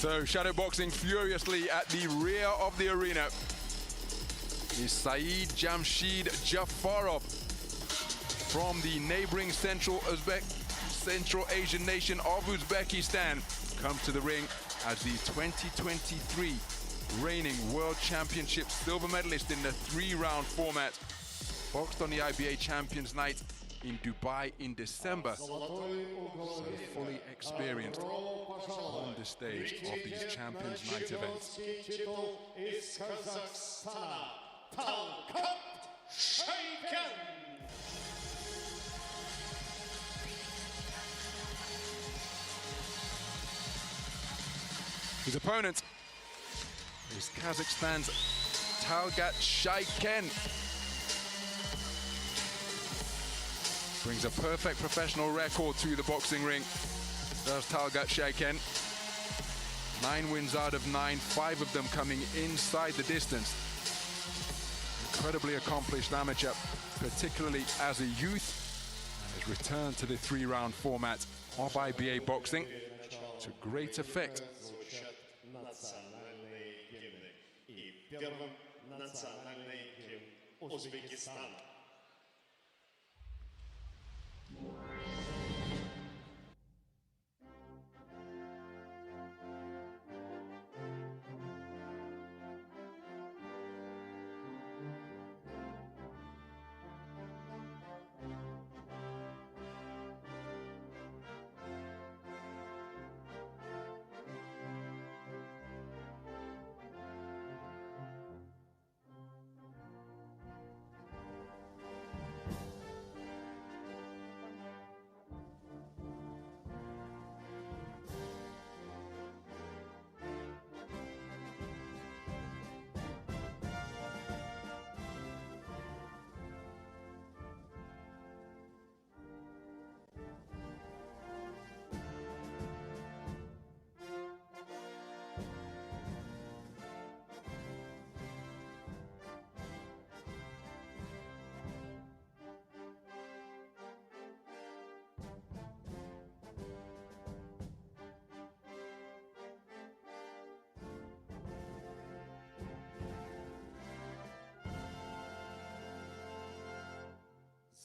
So shadowboxing furiously at the rear of the arena is Saidjamshid Jafarov from the neighboring Central Asian nation of Uzbekistan. Comes to the ring as the 2023 reigning World Championship silver medalist in the 3-round format. Boxed on the IBA Champions Night in Dubai in December. So fully experienced on the stage of these Champions Night events. Talgat Shaiken. His opponent is Kazakhstan's Talgat Shaiken. Brings a perfect professional record to the boxing ring. Does Talgat Shaiken. 9 wins out of 9, 5 of them coming inside the distance. Incredibly accomplished amateur, particularly as a youth, and has returned to the 3-round format of IBA boxing to great effect. Uzbekistan.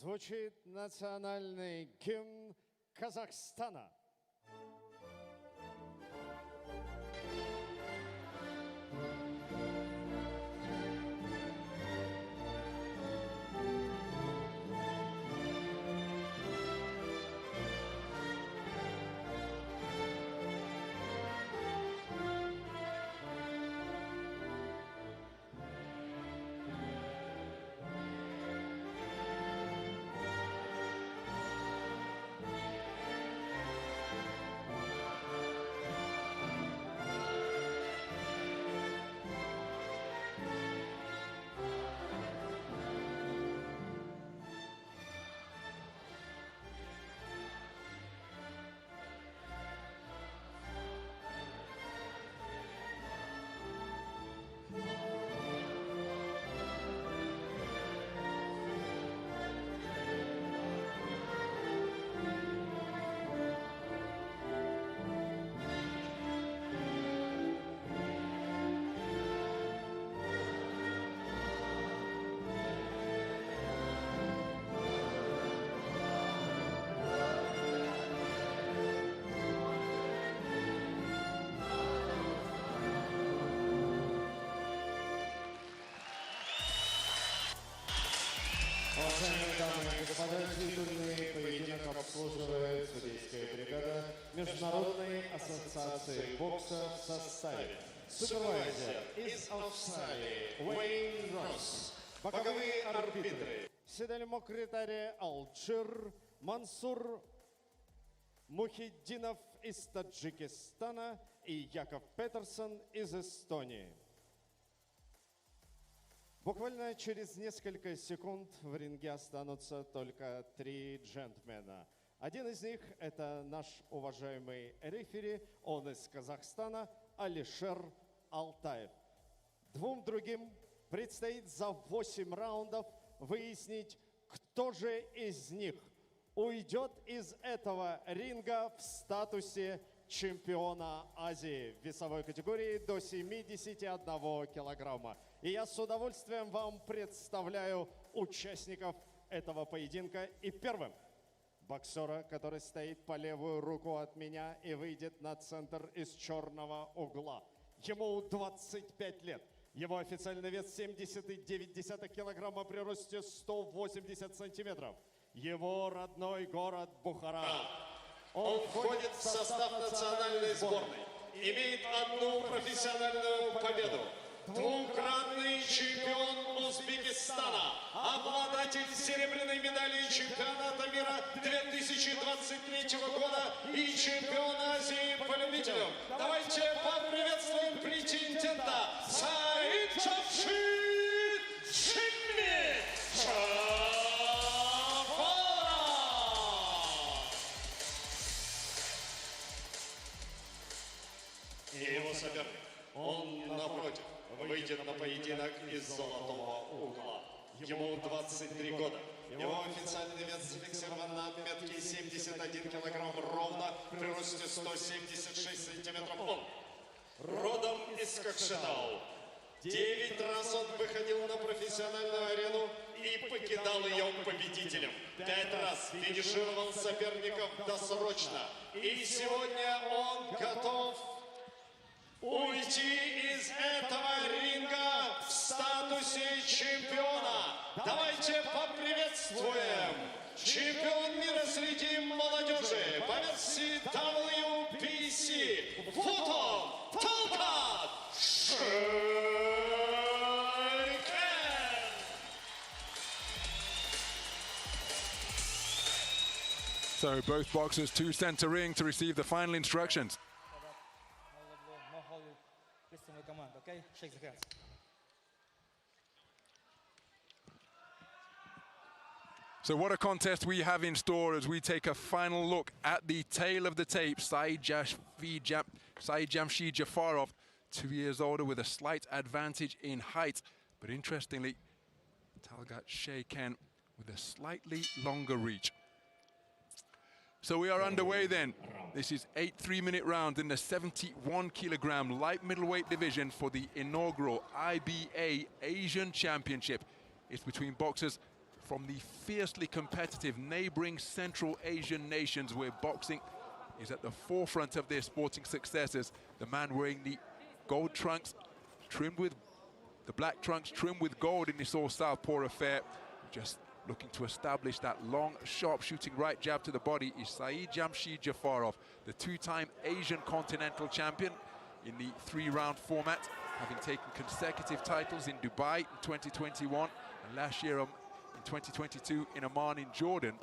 Звучит национальный гимн Казахстана. Уважаемые дамы и господа, титульный поединок обслуживает судейская бригада Международной ассоциации бокса в составе. Супервайзер из Австралии Уэйн Росс. Боковые арбитры. Седельмокритари Алжир Мансур Мухиддинов из Таджикистана и Яков Петерсон из Эстонии. Буквально через несколько секунд в ринге останутся только 3 джентльмена. Один из них – это наш уважаемый рефери, он из Казахстана, Алишер Алтаев. 2 другим предстоит за 8 раундов выяснить, кто же из них уйдет из этого ринга в статусе чемпиона Азии в весовой категории до 71 килограмма. И я с удовольствием вам представляю участников этого поединка. И первым боксера, который стоит по левую руку от меня и выйдет на центр из черного угла. Ему 25 лет. Его официальный вес 70,9 килограмма при росте 180 сантиметров. Его родной город Бухара. Он входит в состав национальной сборной. Имеет одну профессиональную победу. Двукратный чемпион Узбекистана. Обладатель серебряной медали чемпионата мира 2023 года и чемпион Азии по любителям. Давайте поприветствуем претендента Saidjamshid Jafarov. И его соперник, он напротив, выйдет на поединок из золотого угла. Ему 23 года. Его официальный вес зафиксирован на отметке 71 килограмм ровно при росте 176 сантиметров. Он родом из Кокшетау. 9 раз он выходил на профессиональную арену и покидал ее победителем. 5 раз финишировал соперников досрочно. И сегодня он готов уйти из этого ринга в статусе чемпиона. Давайте поприветствуем чемпион мира среди молодежи по версии WBC. Вот он, Talgat Shaiken. So both boxers to center ring to receive the final instructions. Okay, shake the hands. So what a contest we have in store as we take a final look at the tail of the tape. Saidjamshid Jafarov, 2 years older with a slight advantage in height. But interestingly, Talgat Shaiken with a slightly longer reach. So we are underway then. This is 8 3-minute rounds in the 71 kilogram light middleweight division for the inaugural IBA Asian Championship. It's between boxers from the fiercely competitive neighboring Central Asian nations where boxing is at the forefront of their sporting successes. The man wearing the gold trunks trimmed with the black trunks trimmed with gold in this all southpaw affair, just looking to establish that long, sharp shooting right jab to the body, is Saidjamshid Jafarov, the 2-time Asian Continental Champion in the 3-round format, having taken consecutive titles in Dubai in 2021 and last year in 2022 in Amman in Jordan.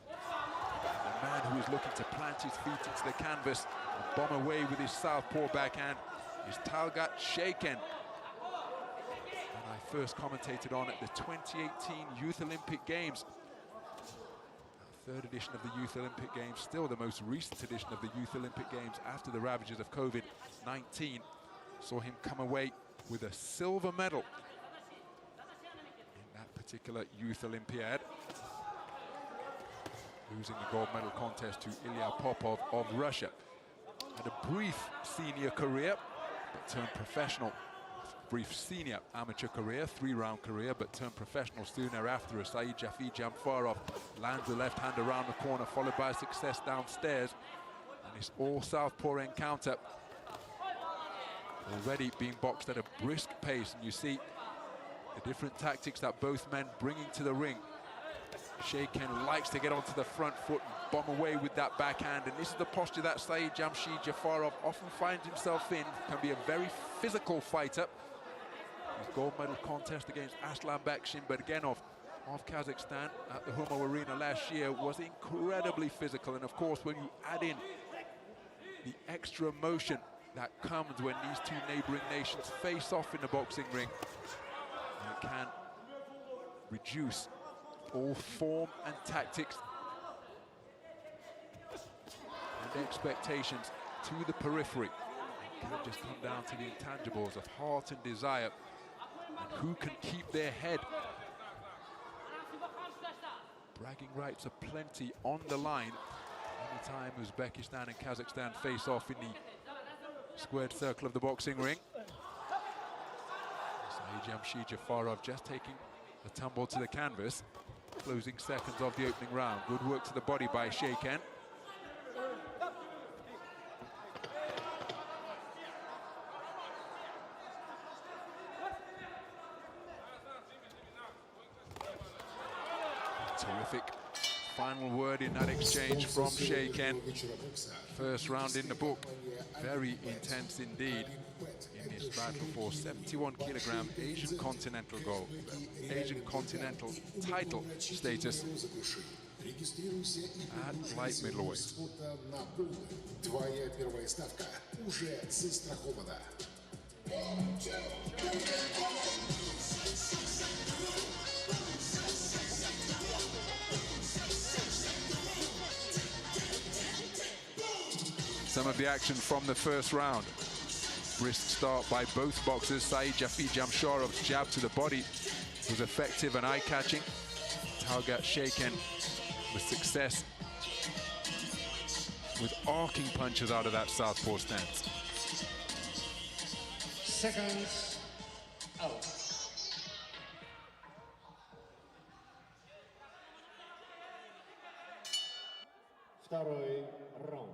The man who is looking to plant his feet into the canvas and bomb away with his southpaw backhand is Talgat Shaiken. I first commentated on at the 2018 Youth Olympic Games. Our 3rd edition of the Youth Olympic Games, still the most recent edition of the Youth Olympic Games after the ravages of COVID-19. Saw him come away with a silver medal in that particular Youth Olympiad, losing the gold medal contest to Ilya Popov of Russia. Had a brief senior career, but turned professional. Brief senior amateur career, 3-round career, but turned professional soon thereafter as Saidjamshid Jafarov lands the left hand around the corner, followed by success downstairs. And this all southpaw encounter already being boxed at a brisk pace, and you see the different tactics that both men bringing to the ring. Shaiken likes to get onto the front foot and bomb away with that backhand, and this is the posture that Saidjamshid Jafarov often finds himself in. Can be a very physical fighter. His gold medal contest against Aslan Bakshin, but again of Kazakhstan at the Humo Arena last year, was incredibly physical. And of course, when you add in the extra emotion that comes when these two neighboring nations face off in the boxing ring, it can reduce all form and tactics and expectations to the periphery. It can just come down to the intangibles of heart and desire, and who can keep their head. Bragging rights are plenty on the line. time Uzbekistan and Kazakhstan face off in the squared circle of the boxing ring. Saidjamshid Jafarov just taking a tumble to the canvas. Closing seconds of the opening round. Good work to the body by Shaiken. Terrific final word in that exchange from Shaiken. First round in the book. Very intense indeed in this battle for 71kg Asian Continental gold, Asian Continental title status at light middleweight. Some of the action from the first round. Brisk start by both boxers. Saidjamshid Jafarov's jab to the body was effective and eye-catching. Talgat Shaiken with success with arcing punches out of that southpaw stance. Seconds out. Второй раунд.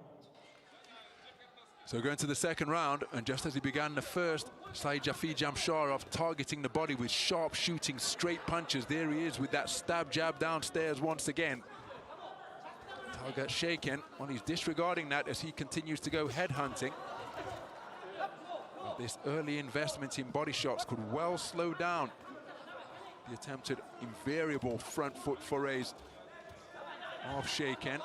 So going to the second round, and just as he began the first, Saidjamshid Jafarov targeting the body with sharp shooting straight punches. There he is with that stab jab downstairs once again. Talgat Shaiken, well, he's disregarding that as he continues to go head hunting. But this early investment in body shots could well slow down the attempted invariable front foot forays of Shaiken.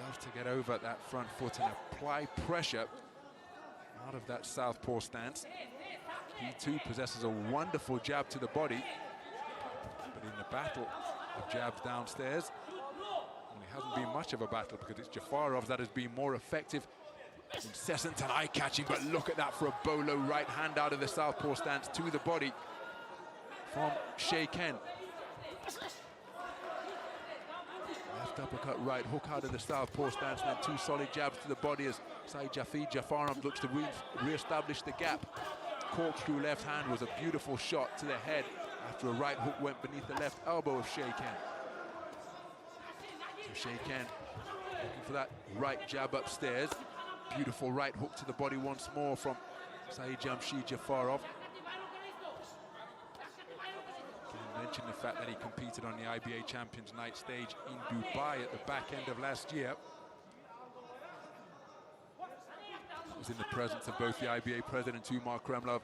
Loves to get over that front foot and apply pressure out of that southpaw stance. He too possesses a wonderful jab to the body, but in the battle of jabs downstairs, well, it hasn't been much of a battle because it's Jafarov that has been more effective, incessant and eye-catching. But look at that for a bolo right hand out of the southpaw stance to the body from Shaiken. Left uppercut, right hook out of the southpaw stance, and then two solid jabs to the body as Saidjamshid Jafarov looks to re-establish the gap. Corkscrew left hand was a beautiful shot to the head after a right hook went beneath the left elbow of Shaiken. So Shaiken looking for that right jab upstairs. Beautiful right hook to the body once more from Saidjamshid Jafarov. Mentioned the fact that he competed on the IBA Champions Night stage in Dubai at the back end of last year. He was in the presence of both the IBA president Umar Kremlov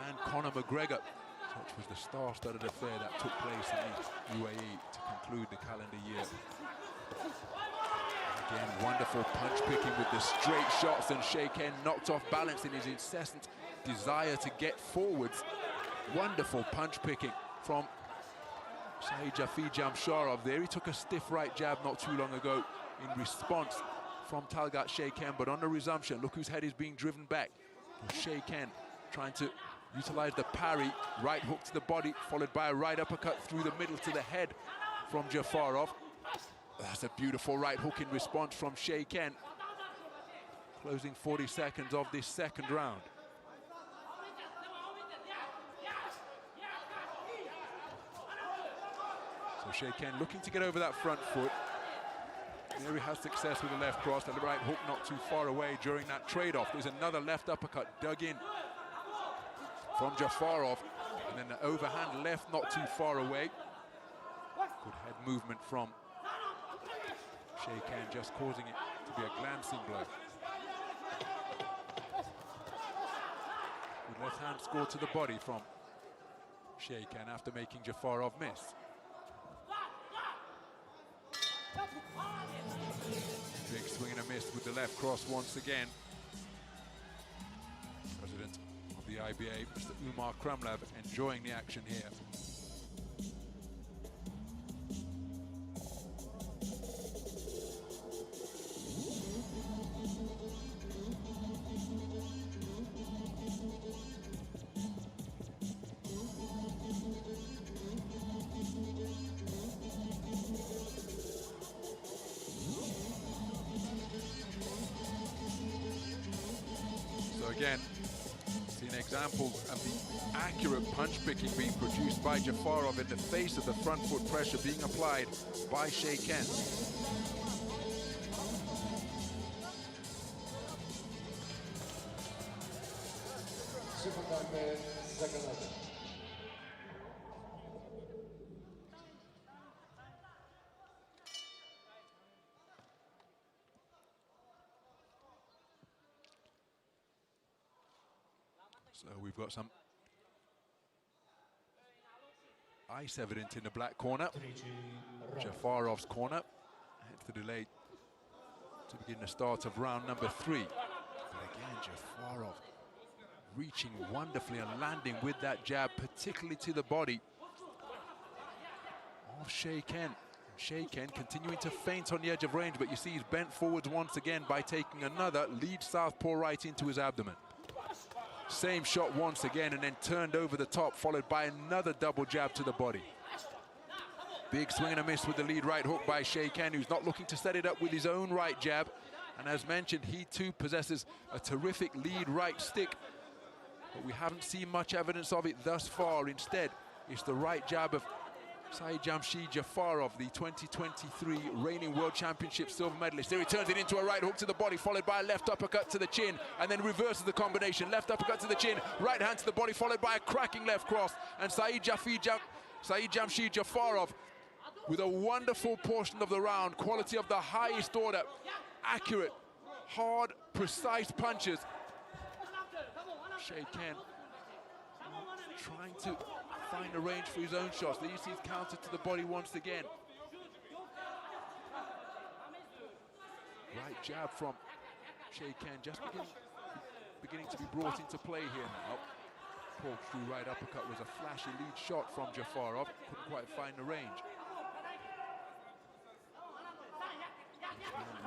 and Conor McGregor. Such was the star-studded affair that took place in the UAE to conclude the calendar year. Again, wonderful punch picking with the straight shots, and Shaiken knocked off balance in his incessant desire to get forwards. Wonderful punch picking from Saidjamshid Jafarov there. He took a stiff right jab not too long ago in response from Talgat Shaiken, but on the resumption, look whose head is being driven back. Shaiken trying to utilize the parry, right hook to the body, followed by a right uppercut through the middle to the head from Jafarov. That's a beautiful right hook in response from Shaiken. Closing 40 seconds of this second round. So Shaiken looking to get over that front foot. There he has success with the left cross, and the right hook not too far away during that trade-off. There's another left uppercut dug in from Jafarov, and then the overhand left not too far away. Good head movement from Shaiken, just causing it to be a glancing blow. Good left hand score to the body from Shaiken after making Jafarov miss. Big swing and a miss with the left cross once again. President of the IBA, Mr. Umar Kremlov, enjoying the action here. Again, seen examples of the accurate punch picking being produced by Jafarov in the face of the front foot pressure being applied by Shaiken. So we've got some ice evident in the black corner. Jafarov's corner. Hence the delay to begin the start of round number 3. But again, Jafarov reaching wonderfully and landing with that jab, particularly to the body of Shaiken. Shaiken continuing to feint on the edge of range, but you see he's bent forwards once again by taking another lead southpaw right into his abdomen. Same shot once again and then turned over the top, followed by another double jab to the body. Big swing and a miss with the lead right hook by Shaiken, who's not looking to set it up with his own right jab. And as mentioned, he too possesses a terrific lead right stick, but we haven't seen much evidence of it thus far. Instead, it's the right jab of Saidjamshid Jafarov, the 2023 reigning World Championship silver medalist. There he turns it into a right hook to the body, followed by a left uppercut to the chin, and then reverses the combination. Left uppercut to the chin, right hand to the body, followed by a cracking left cross. And Saidjamshid Jafarov, with a wonderful portion of the round, quality of the highest order, accurate, hard, precise punches. Shaiken trying to find a range for his own shots. There you see his counter to the body once again. Right jab from Shaiken, just beginning to be brought into play here now. Corkscrew right uppercut was a flashy lead shot from Jafarov. Couldn't quite find the range.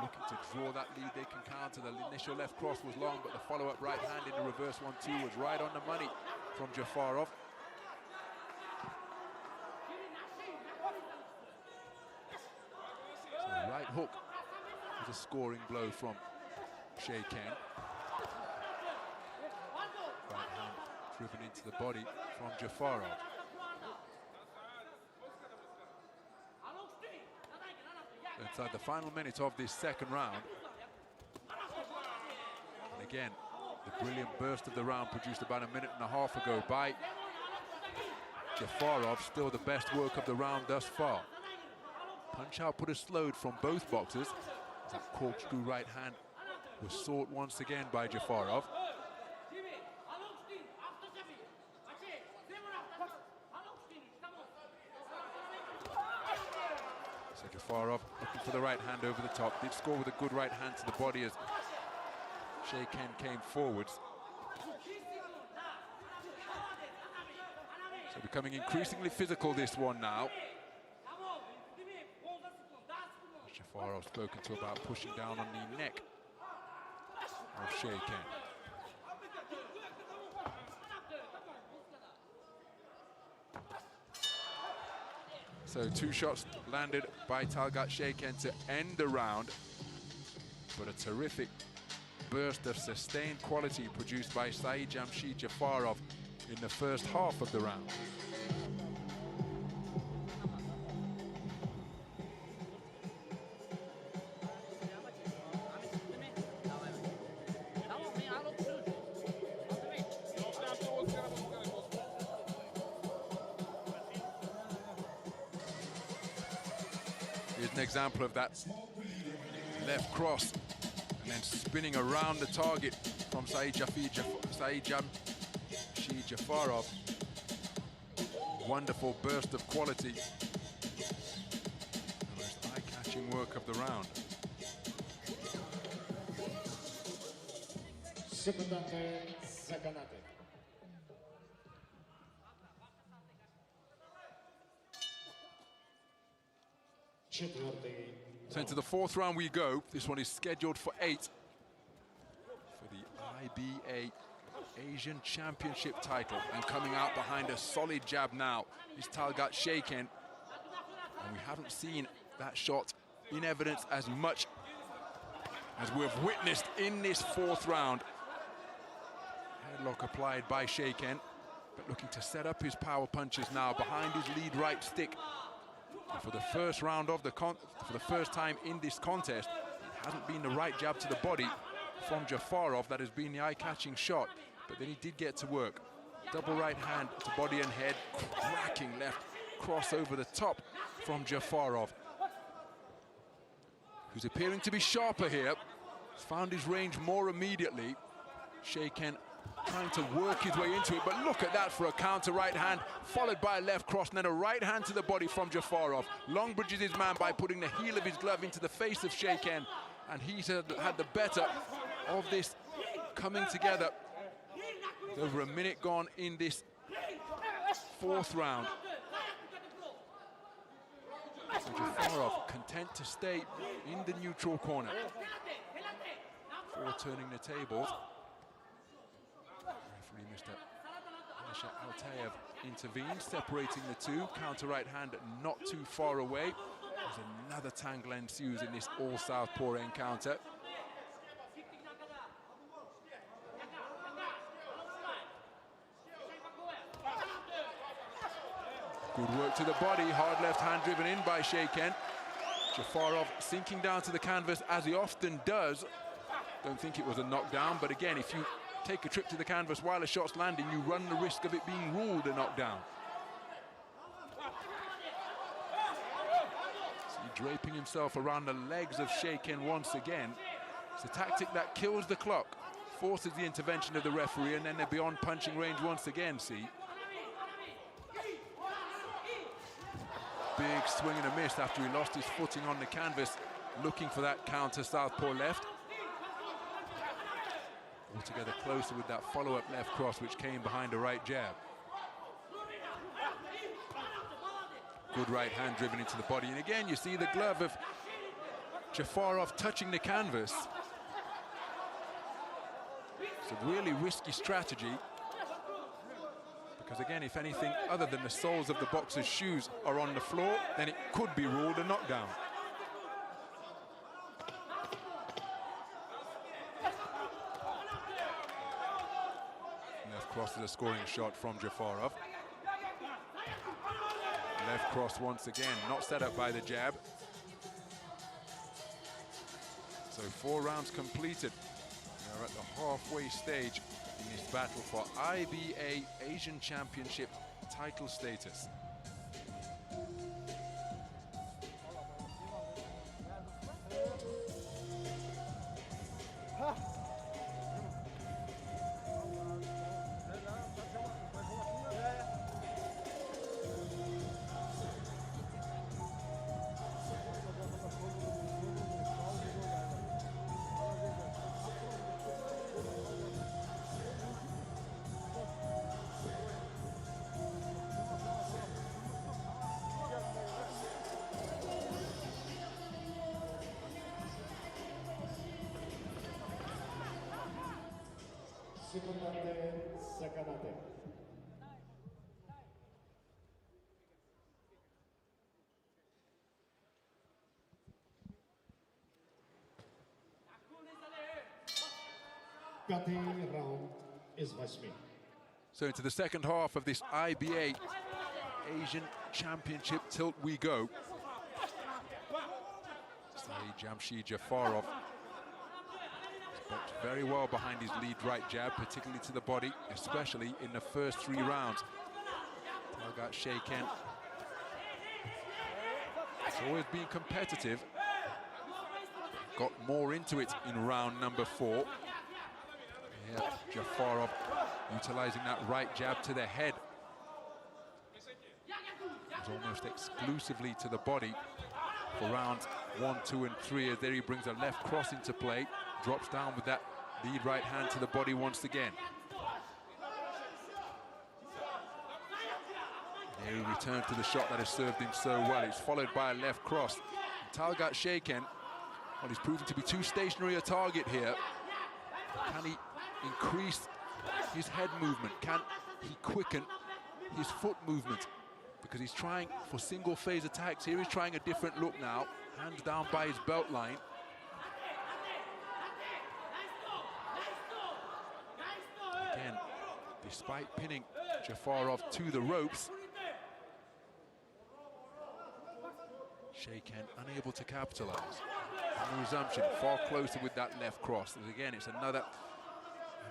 Looking to draw that lead, they can counter. The initial left cross was long, but the follow-up right hand in the reverse 1-2 was right on the money from Jafarov. So the right hook was a scoring blow from Shaiken. Right hand driven into the body from Jafarov. Inside the final minute of this second round. And again, the brilliant burst of the round produced about a minute and a half ago by Jafarov, still the best work of the round thus far. Punch output has slowed from both boxers. That corkscrew right hand was sought once again by Jafarov. Jafarov looking for the right hand over the top. Did score with a good right hand to the body as Shaiken came forwards. So becoming increasingly physical, this one now. Jafarov spoken to about pushing down on the neck of Shaiken. So 2 shots landed by Talgat Shaiken to end the round, but a terrific burst of sustained quality produced by Saidjamshid Jafarov in the first half of the round. Here's an example of that left cross and then spinning around the target from Saidjamshid Jafarov. Wonderful burst of quality. The most eye-catching work of the round. So into the 4th round we go. This one is scheduled for 8 for the IBA Asian Championship title. And coming out behind a solid jab now is Talgat Shaiken. And we haven't seen that shot in evidence as much as we've witnessed in this 4th round. headlock applied by Shaiken, but looking to set up his power punches now behind his lead right stick. And for the first round of for the first time in this contest, it hasn't been the right jab to the body from Jafarov that has been the eye-catching shot, but then he did get to work. Double right hand to body and head, cracking left cross over the top from Jafarov, who's appearing to be sharper here. He's found his range more immediately. Shaiken trying to work his way into it, but look at that for a counter right hand, followed by a left cross, and then a right hand to the body from Jafarov. Long bridges his man by putting the heel of his glove into the face of Shaiken, and he's had the better of this coming together. Over a minute gone in this fourth round. So Jafarov content to stay in the neutral corner before turning the tables. Referee Mr. Altayev intervenes, separating the two. Counter right hand not too far away. There's another tangle ensues in this all-southpaw encounter. Good work to the body, hard left hand driven in by Shaiken. Jafarov sinking down to the canvas as he often does. Don't think it was a knockdown, but again, if you take a trip to the canvas while a shot's landing, you run the risk of it being ruled a knockdown. See, draping himself around the legs of Shaiken once again. It's a tactic that kills the clock, forces the intervention of the referee, and then they're beyond punching range once again, see. Big swing and a miss after he lost his footing on the canvas, looking for that counter southpaw left. Altogether closer with that follow-up left cross, which came behind a right jab. Good right hand driven into the body, and again you see the glove of Jafarov touching the canvas. It's a really risky strategy, because again, if anything other than the soles of the boxer's shoes are on the floor, then it could be ruled a knockdown. Left cross is a scoring shot from Jafarov. Left cross once again, not set up by the jab. So 4 rounds completed. We're at the halfway stage in this battle for IBA Asian Championship title status. So into the second half of this IBA Asian Championship tilt we go. Saidjamshid Jafarov boxed very well behind his lead right jab, particularly to the body, especially in the first 3 rounds. Talgat Shaiken has always been competitive. Got more into it in round number 4. Yeah, Jafarov utilizing that right jab to the head. It was almost exclusively to the body for rounds 1, 2, and 3. As there he brings a left cross into play, drops down with that lead right hand to the body once again. There he returned to the shot that has served him so well. It's followed by a left cross. Talgat Shaiken, well, he's proven to be too stationary a target here. Can he increase his head movement? Can he quicken his foot movement? Because he's trying for single phase attacks. Here he's trying a different look now. Hands down by his belt line. Again, despite pinning Jafarov to the ropes. Shaiken unable to capitalize. On the resumption, far closer with that left cross. And again, it's another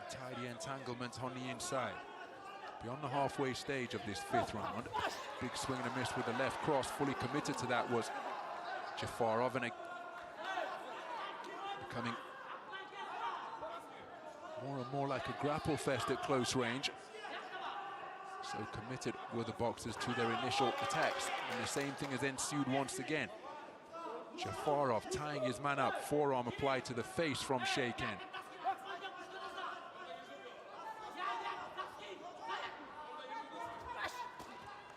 untidy entanglement on the inside. Beyond the halfway stage of this 5th round, big swing and a miss with the left cross. Fully committed to that was Jafarov, and becoming more and more like a grapple fest at close range. So committed were the boxers to their initial attacks, and the same thing has ensued once again. Jafarov tying his man up, forearm applied to the face from Shaiken.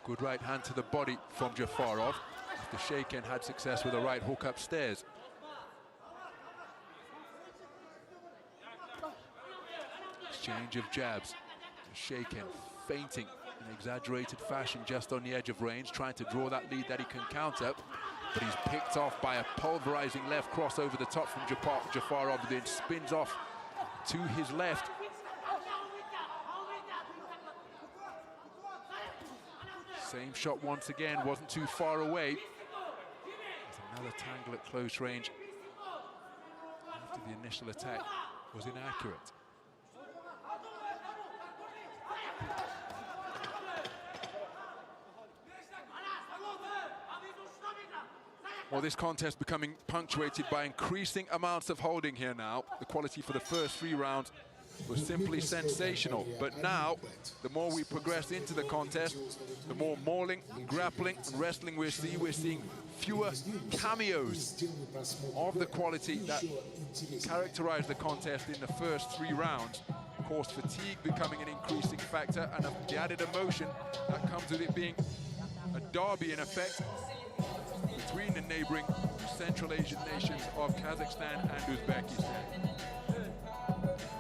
Good right hand to the body from Jafarov, after Shaiken had success with a right hook upstairs. Exchange of jabs. Shaiken feinting in exaggerated fashion just on the edge of range, trying to draw that lead that he can counter, but he's picked off by a pulverizing left cross over the top from Jafarov, then spins off to his left. Same shot once again, wasn't too far away. There's another tangle at close range after the initial attack was inaccurate. Well, this contest becoming punctuated by increasing amounts of holding here now. The quality for the first 3 rounds was simply sensational. But now, the more we progress into the contest, the more mauling, grappling, and wrestling we're seeing fewer cameos of the quality that characterized the contest in the first 3 rounds. Of course, fatigue becoming an increasing factor, and the added emotion that comes with it being a derby in effect between the neighboring Central Asian nations of Kazakhstan and Uzbekistan.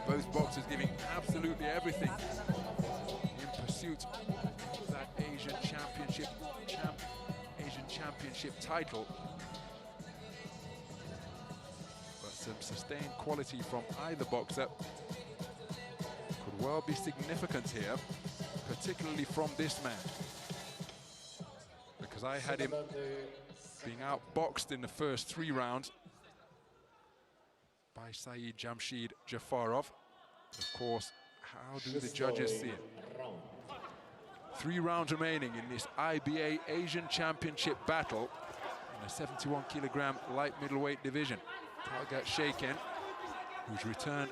Both boxers giving absolutely everything in pursuit of that Asian Championship title. But some sustained quality from either boxer could well be significant here, particularly from this man, because I had him being outboxed in the first 3 rounds by Saidjamshid Jafarov. Of course, how do the judges see it? 3 rounds remaining in this IBA Asian Championship battle in the 71kg light middleweight division. Talgat Shaiken, who's returned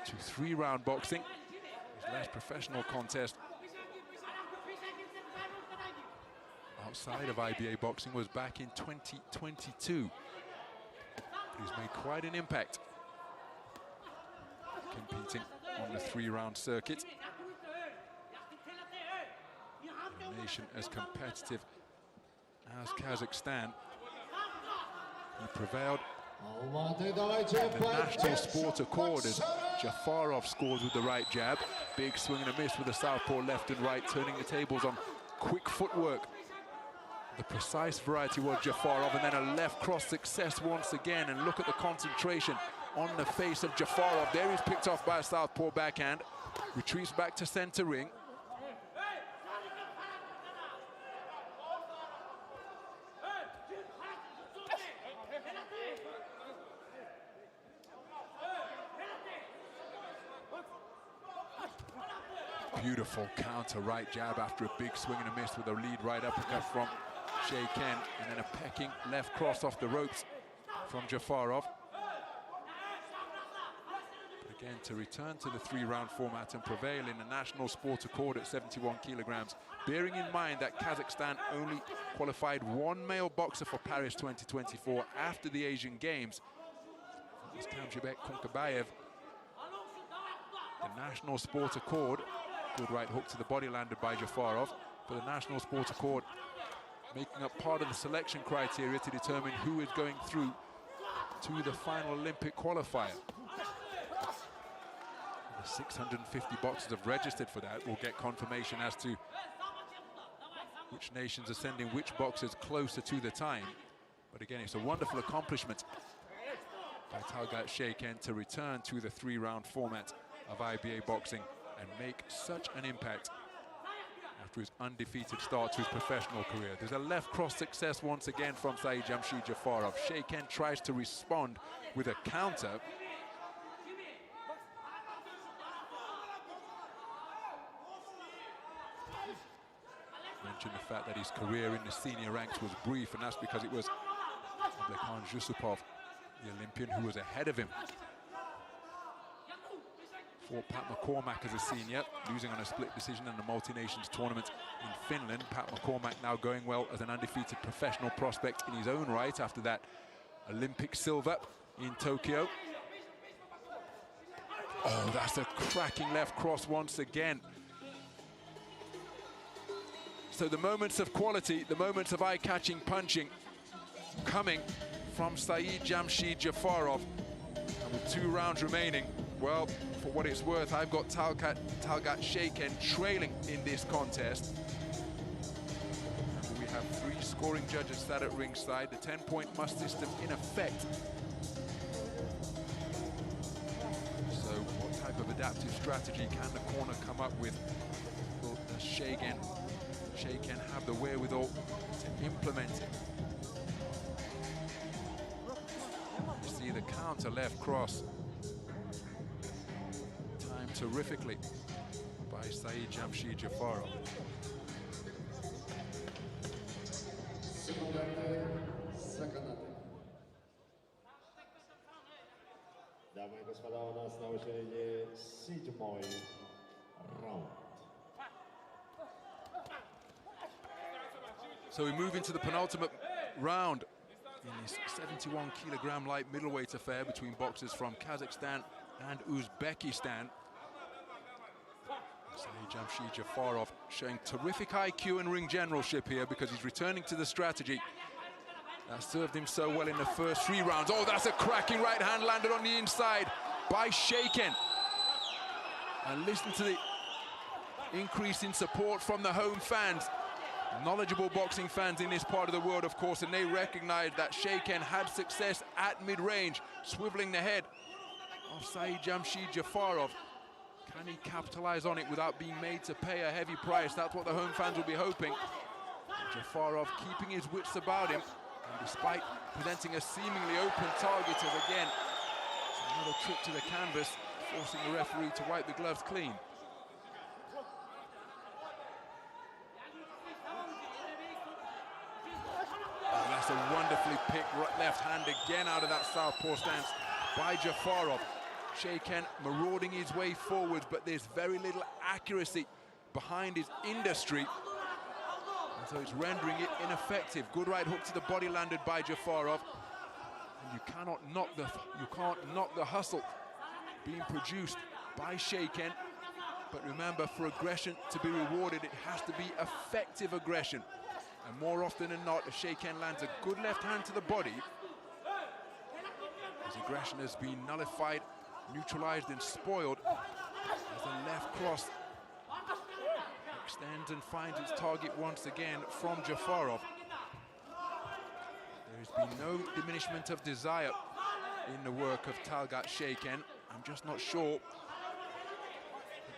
to 3-round boxing, his last professional contest outside of IBA boxing was back in 2022. He's made quite an impact competing on the 3-round circuit. In a nation as competitive as Kazakhstan, he prevailed in the national sport accord as Jafarov scores with the right jab. Big swing and a miss with the southpaw left and right, turning the tables on quick footwork. The precise variety was Jafarov, and then a left cross success once again. And look at the concentration on the face of Jafarov. There he's picked off by a southpaw backhand. Retreats back to center ring. Beautiful counter right jab after a big swing and a miss with a lead right uppercut from Shaiken, and then a pecking left cross off the ropes from Jafarov. But again, to return to the 3-round format and prevail in the national sport accord at 71 kilograms, bearing in mind that Kazakhstan only qualified 1 male boxer for Paris 2024 after the Asian Games. It was Kamjibek Kunkabayev. The national sport accord, good right hook to the body landed by Jafarov, but the national sport accord making up part of the selection criteria to determine who is going through to the final Olympic qualifier. The 650 boxers have registered for that. We'll get confirmation as to which nations are sending which boxers closer to the time. But again, it's a wonderful accomplishment by Talgat Shaiken to return to the 3-round format of IBA boxing and make such an impact after his undefeated start to his professional career. There's a left cross success once again from Saidjamshid Jafarov. Shaiken tries to respond with a counter. Mentioned the fact that his career in the senior ranks was brief, and that's because it was Talgat Shaiken, the Olympian, who was ahead of him. Fought Pat McCormack as a senior, losing on a split decision in the multi-nations tournament in Finland. Pat McCormack now going well as an undefeated professional prospect in his own right after that Olympic silver in Tokyo. Oh, that's a cracking left cross once again. So the moments of quality, the moments of eye-catching punching coming from Saidjamshid Jafarov. And with 2 rounds remaining, well, for what it's worth, I've got Talgat Shaiken trailing in this contest. We have 3 scoring judges sat at ringside, the 10-point must system in effect. So what type of adaptive strategy can the corner come up with? Will Shaiken have the wherewithal to implement it? You see the counter left cross, timed terrifically by Saidjamshid Jafarov. Дамы и господа, у нас на очереди 7-й раунд. So we move into the penultimate round in this 71kg light middleweight affair between boxers from Kazakhstan and Uzbekistan. Saidjamshid Jafarov showing terrific IQ and ring generalship here, because he's returning to the strategy that served him so well in the first 3 rounds. Oh, that's a cracking right hand landed on the inside by Shaiken. And listen to the increase in support from the home fans. Knowledgeable boxing fans in this part of the world, of course, and they recognize that Shaiken had success at mid-range, swiveling the head of Saidjamshid Jafarov. Can he capitalize on it without being made to pay a heavy price? That's what the home fans will be hoping. Jafarov keeping his wits about him, and despite presenting a seemingly open target, as again, it's another trip to the canvas, forcing the referee to wipe the gloves clean. Oh, that's a wonderfully picked left hand again out of that southpaw stance by Jafarov. Shaiken marauding his way forwards, but there's very little accuracy behind his industry, and so it's rendering it ineffective. Good right hook to the body landed by Jafarov, and you can't knock the hustle being produced by Shaiken. But remember, for aggression to be rewarded, it has to be effective aggression. And more often than not, if Shaiken lands a good left hand to the body, his aggression has been nullified, neutralized and spoiled as the left cross extends and finds its target once again from Jafarov. There has been no diminishment of desire in the work of Talgat Shaiken. I'm just not sure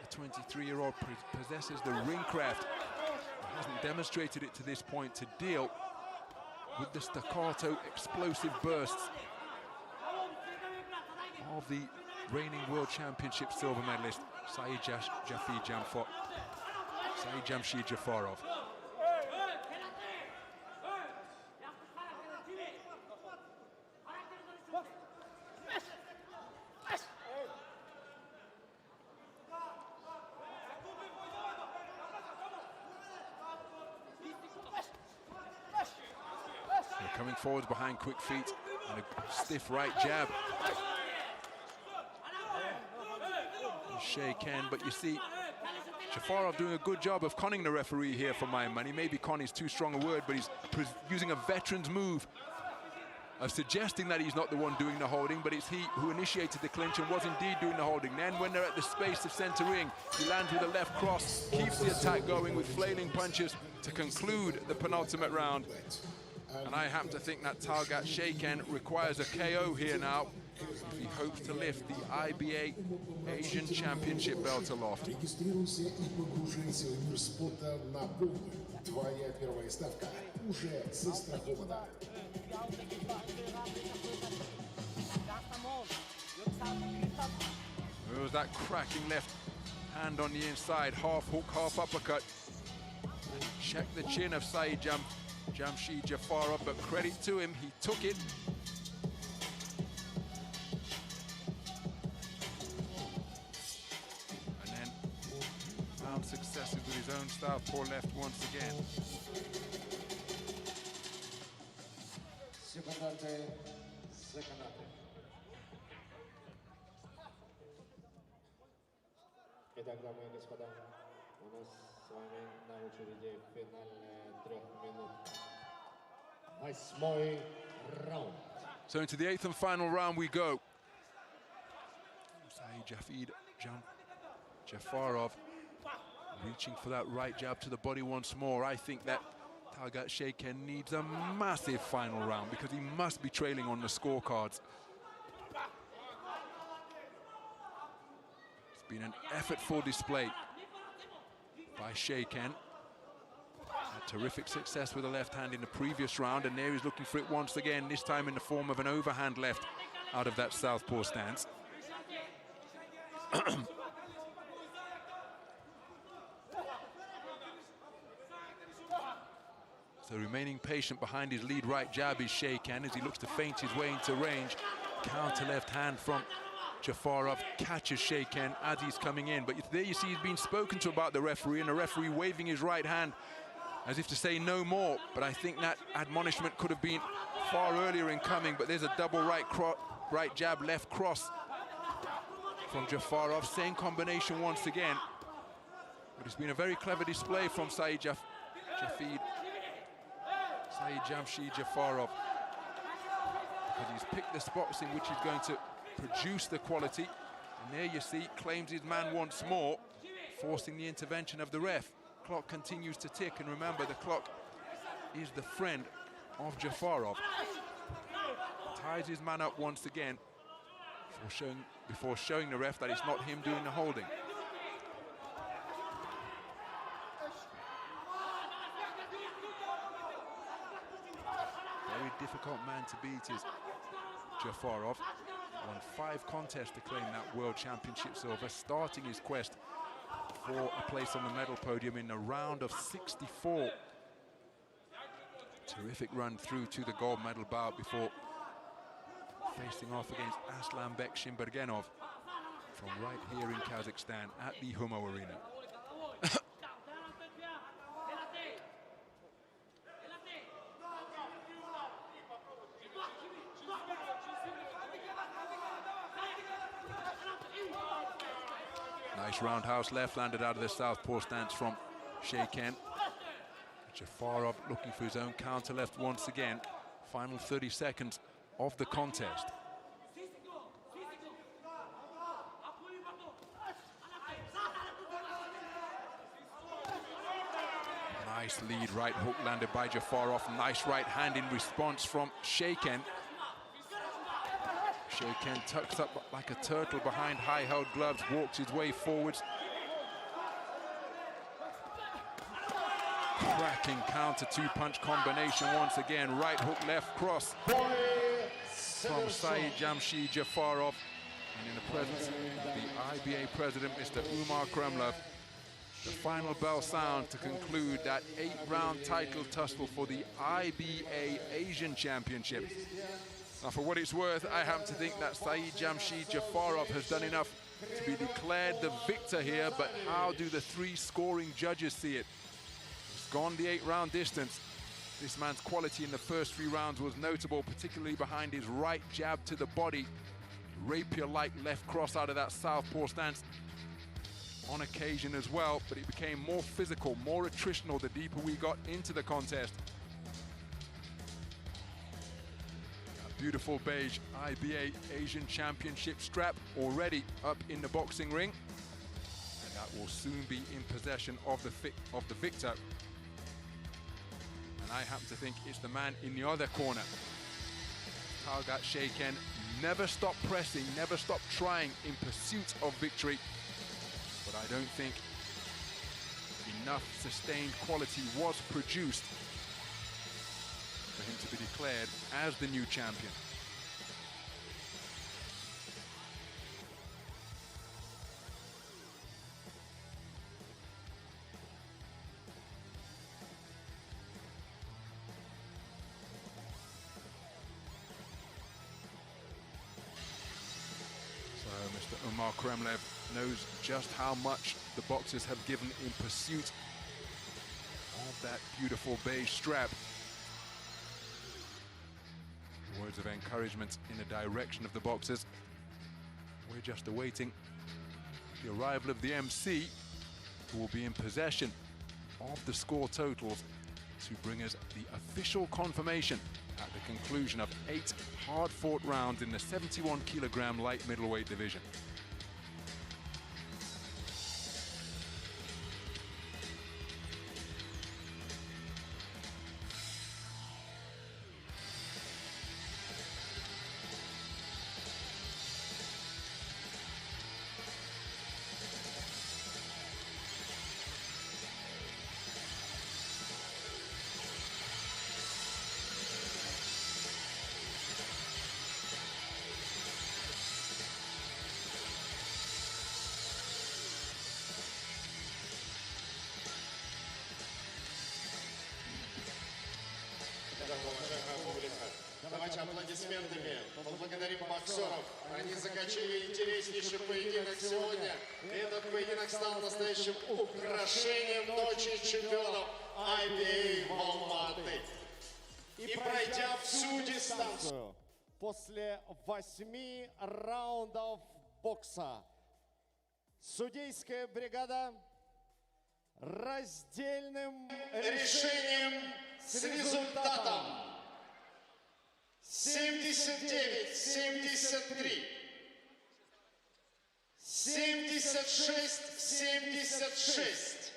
that the 23-year-old possesses the ring craft. He hasn't demonstrated it to this point to deal with the staccato explosive bursts of the reigning World Championship silver medalist Saidjamshid Jafarov. They're coming forwards behind quick feet and a stiff right jab. Shaiken, but you see Jafarov doing a good job of conning the referee here for my money. Maybe con is too strong a word, but he's using a veteran's move of suggesting that he's not the one doing the holding, but it's he who initiated the clinch and was indeed doing the holding. Then when they're at the space of center ring, he lands with a left cross, keeps the attack going with flailing punches to conclude the penultimate round. And I happen to think that Talgat Shaiken requires a KO here now He hopes to lift the IBA Asian Championship belt aloft. Регистрируйся и погружайся в мир спорта на полную. Твоя первая ставка уже застрахована. It was that cracking left hand on the inside, half hook, half uppercut. Check the chin of Saidjamshid Jafarov, but credit to him, he took it. And then found successes with his own southpaw left once again. Итак, дамы и господа, у нас с вами на очереди финальная 3-минутная. 8-й раунд. So into the 8th and final round we go. Saidjamshid Jafarov reaching for that right jab to the body once more. I think that Talgat Shaiken needs a massive final round because he must be trailing on the scorecards. It's been an effortful display by Shaiken. Had terrific success with the left hand in the previous round, and there he's looking for it once again, this time in the form of an overhand left out of that southpaw stance. So remaining patient behind his lead right jab is Shaiken as he looks to feint his way into range. Counter left hand from Jafarov catches Shaiken as he's coming in. But there you see he's been spoken to about the referee, and the referee waving his right hand as if to say no more. But I think that admonishment could have been far earlier in coming, but there's a double right jab, left cross from Jafarov. Same combination once again. But it's been a very clever display from Saidjamshid Jafarov, because he's picked the spots in which he's going to produce the quality. And there you see, claims his man once more, forcing the intervention of the ref. Clock continues to tick, and remember, the clock is the friend of Jafarov. Ties his man up once again before showing the ref that it's not him doing the holding. Very difficult man to beat is Jafarov. Won 5 contests to claim that World Championship silver, starting his quest for a place on the medal podium in the round of 64. Terrific run through to the gold medal bout before facing off against Aslanbek Shimbergenov from right here in Kazakhstan at the Humo Arena. Nice roundhouse left landed out of the southpaw stance from Shaiken. Jafarov looking for his own counter left once again. Final 30 seconds of the contest. Nice lead right hook landed by Jafarov. Nice right hand in response from Shaiken. Shaiken tucks up like a turtle behind high-held gloves, walks his way forwards. Cracking counter two-punch combination once again. Right hook, left cross from Saidjamshid Jafarov. And in the presence of the IBA president, Mr. Umar Kremlov, the final bell sounds to conclude that 8-round title tussle for the IBA Asian Championship. Now, for what it's worth, I happen to think that Saidjamshid Jafarov has done enough to be declared the victor here, but how do the 3 scoring judges see it? It's gone the 8-round distance. This man's quality in the first 3 rounds was notable, particularly behind his right jab to the body. Rapier-like left cross out of that southpaw stance on occasion as well, but it became more physical, more attritional the deeper we got into the contest. Beautiful beige IBA Asian Championship strap already up in the boxing ring, and that will soon be in possession of the victor. And I happen to think it's the man in the other corner. Talgat Shaiken never stopped pressing, never stopped trying in pursuit of victory. But I don't think enough sustained quality was produced for him to be declared as the new champion. So Mr. Umar Kremlev knows just how much the boxers have given in pursuit of that beautiful beige strap. Words of encouragement in the direction of the boxers. We're just awaiting the arrival of the MC, who will be in possession of the score totals to bring us the official confirmation at the conclusion of 8 hard-fought rounds in the 71kg light middleweight division. Давайте аплодисментами поблагодарим боксеров. Они закачали интереснейший поединок сегодня. И этот поединок стал настоящим украшением ночи чемпионов IBA в Алматы. И пройдя всю дистанцию. После 8 раундов бокса судейская бригада раздельным решением с результатом 79-73, 76-76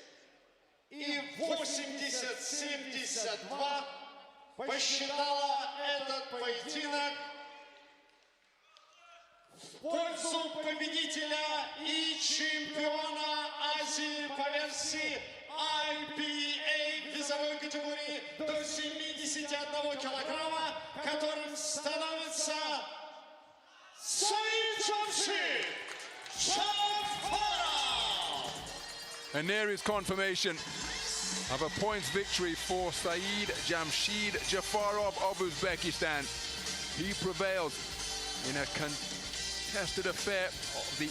и 80-72 посчитала этот поединок в пользу победителя и чемпиона Азии по версии IBA весовой категории до 71 килограмма, которым становится Saidjamshid Jafarov. And there is confirmation of a points victory for Saidjamshid Jafarov of Uzbekistan. He prevailed in a contested affair of the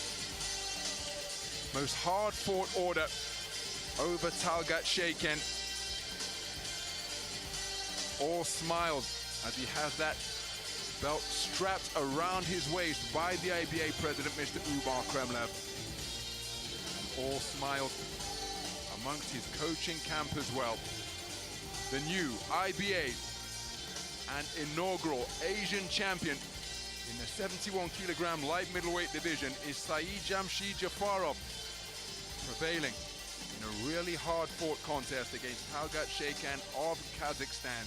most hard-fought order over Talgat Shaiken. All smiles as he has that belt strapped around his waist by the IBA president, Mr. Umar Kremlev. And all smiles amongst his coaching camp as well. The new IBA and inaugural Asian champion in the 71kg light middleweight division is Saidjamshid Jafarov, prevailing in a really hard-fought contest against Talgat Shaiken of Kazakhstan.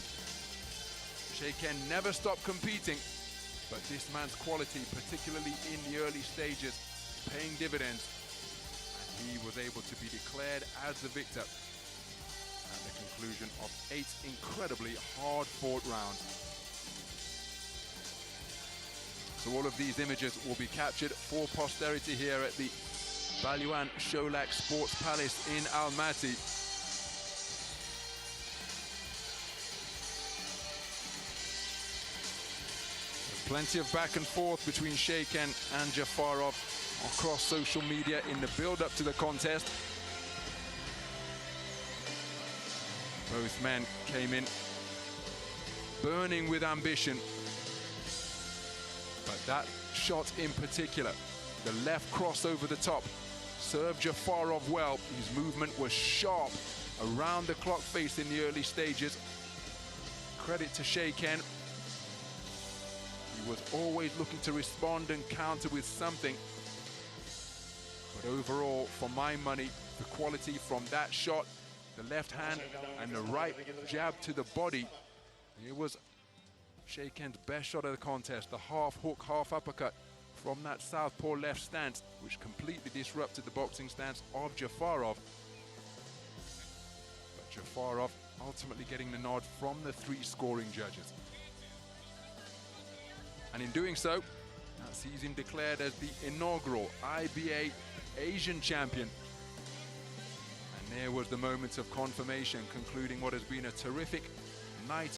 Shaiken never stopped competing, but this man's quality, particularly in the early stages, paying dividends. And he was able to be declared as the victor at the conclusion of 8 incredibly hard-fought rounds. So all of these images will be captured for posterity here at the BALUAN SHOLAK Sports Palace in Almaty. There's plenty of back and forth between Shaiken and Jafarov across social media in the build-up to the contest. Both men came in burning with ambition. But that shot in particular, the left cross over the top, served Jafarov well. His movement was sharp around the clock face in the early stages. Credit to Shaiken. He was always looking to respond and counter with something. But overall, for my money, the quality from that shot, the left hand and the right jab to the body, it was Shaiken's best shot of the contest, the half hook, half uppercut from that southpaw left stance, which completely disrupted the boxing stance of Jafarov. But Jafarov ultimately getting the nod from the 3 scoring judges. And in doing so, that sees him declared as the inaugural IBA Asian champion. And there was the moment of confirmation, concluding what has been a terrific night